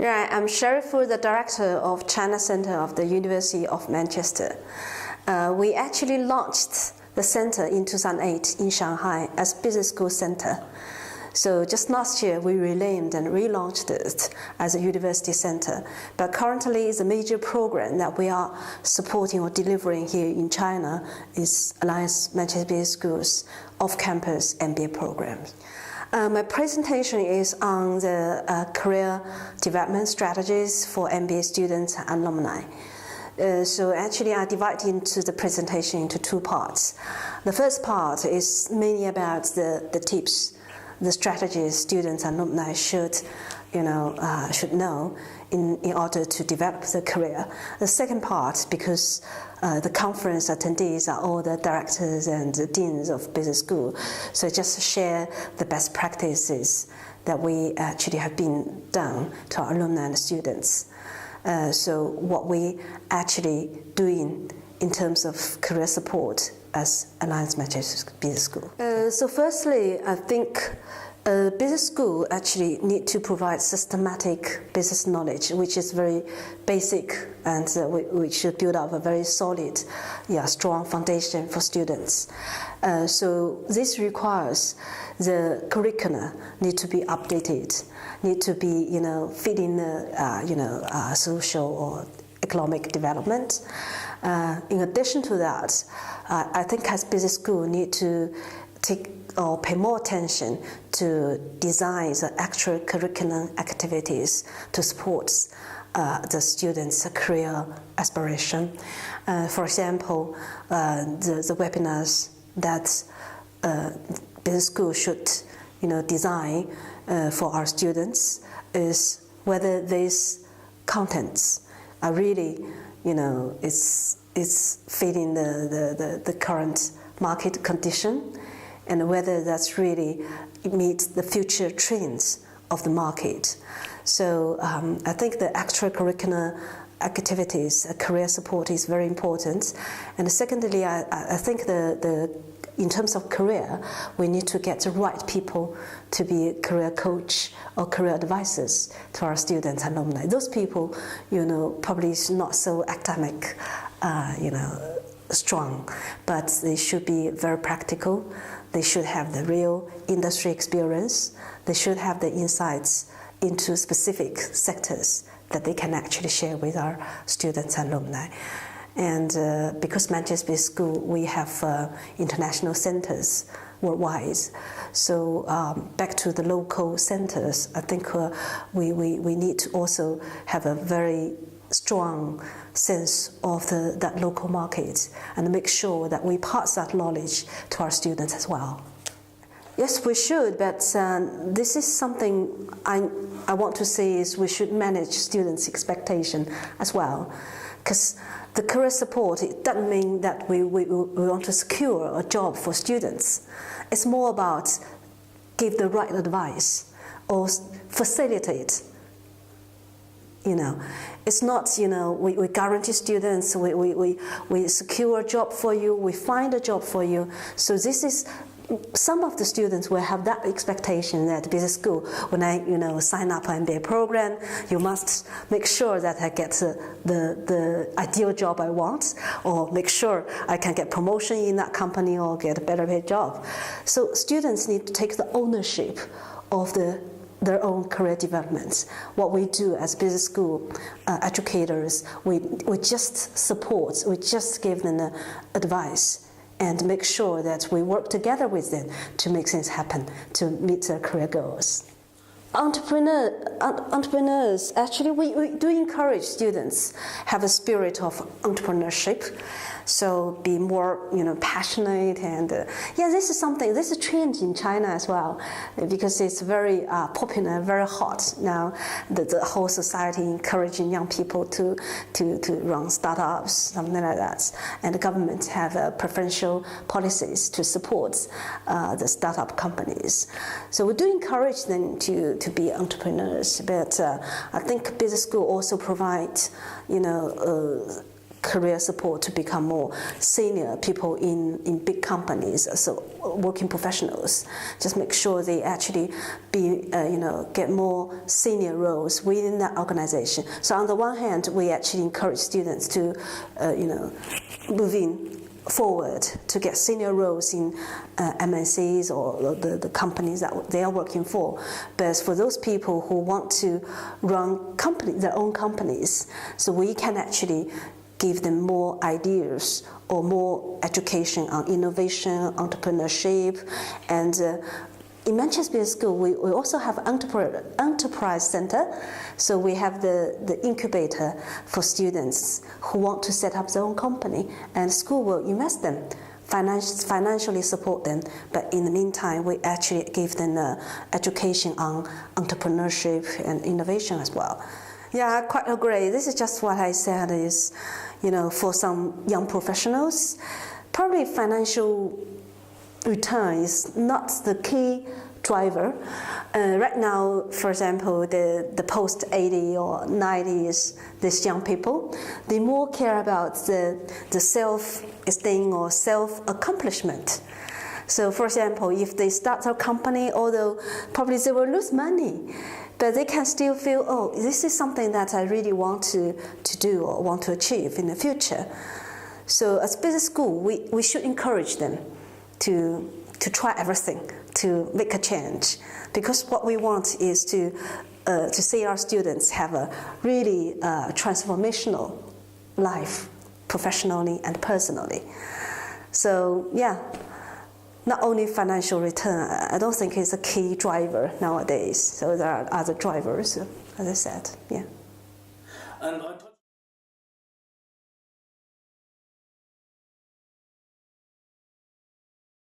Right, I'm Sherry Fu, the director of China Center of the University of Manchester. We actually launched the center in 2008 in Shanghai as Business School Center. So just last year, we renamed and relaunched it as a university center. But currently, it's a major program that we are supporting or delivering here in China is Alliance Manchester Business Schools off-campus MBA programs. My presentation is on the career development strategies for MBA students and alumni. So actually I divide into the presentation into two parts. The first part is mainly about the tips, the strategies students and alumni should know in order to develop the career. The second part, because the conference attendees are all the directors and the deans of business school, so just share the best practices that we actually have been done to our alumni and students. So what we actually doing in terms of career support as Alliance Manchester Business School. So firstly, I think business school actually need to provide systematic business knowledge, which is very basic, and we should build up a very solid, strong foundation for students. So this requires the curricula need to be updated, need to be fitting the social or economic development. In addition to that, I think as business school need to take or pay more attention to design the actual curriculum activities to support the students' career aspiration. For example, the webinars that business school should design for our students is whether these contents are really it's fitting the current market condition, and whether that's really meets the future trends of the market. So I think the extracurricular activities, career support is very important. And secondly, I think in terms of career, we need to get the right people to be a career coach or career advisors to our students and alumni. Those people, probably is not so academic, strong, but they should be very practical. They should have the real industry experience. They should have the insights into specific sectors that they can actually share with our students and alumni. And because Manchester Business School, we have international centers worldwide. So back to the local centers, I think we need to also have a very strong sense of that local market and make sure that we pass that knowledge to our students as well. Yes, we should, but this is something I want to say is we should manage students' expectation as well. Because the career support, it doesn't mean that we want to secure a job for students. It's more about give the right advice or facilitate. It's not, we guarantee students, we secure a job for you, we find a job for you. So this is, some of the students will have that expectation that business school, when I, sign up an MBA program, you must make sure that I get the ideal job I want, or make sure I can get promotion in that company or get a better paid job. So students need to take the ownership of their own career development. What we do as business school educators, we just support, we just give them the advice and make sure that we work together with them to make things happen, to meet their career goals. Entrepreneurs, actually we do encourage students have a spirit of entrepreneurship. So be more, passionate, and this is a trend in China as well, because it's very popular, very hot now. The whole society encouraging young people to run startups, something like that, and the government have preferential policies to support the startup companies. So we do encourage them to be entrepreneurs, but I think business school also provides, career support to become more senior people in big companies, so working professionals. Just make sure they actually get more senior roles within that organization. So on the one hand, we actually encourage students to moving forward to get senior roles in MNCs or the companies that they are working for. But for those people who want to run their own companies, so we can actually give them more ideas or more education on innovation, entrepreneurship, and in Manchester Business School, we also have enterprise center. So we have the incubator for students who want to set up their own company, and school will invest them, financially support them. But in the meantime, we actually give them education on entrepreneurship and innovation as well. Yeah, I quite agree. This is just what I said is, for some young professionals, probably financial return is not the key driver. Right now, for example, the post 80 or 90s, these young people, they more care about the self-esteem or self-accomplishment. So, for example, if they start a company, although probably they will lose money, but they can still feel, oh, this is something that I really want to do or want to achieve in the future. So as business school, we should encourage them to try everything, to make a change. Because what we want is to see our students have a really transformational life, professionally and personally. So yeah, not only financial return, I don't think is a key driver nowadays. So there are other drivers, as I said, yeah. And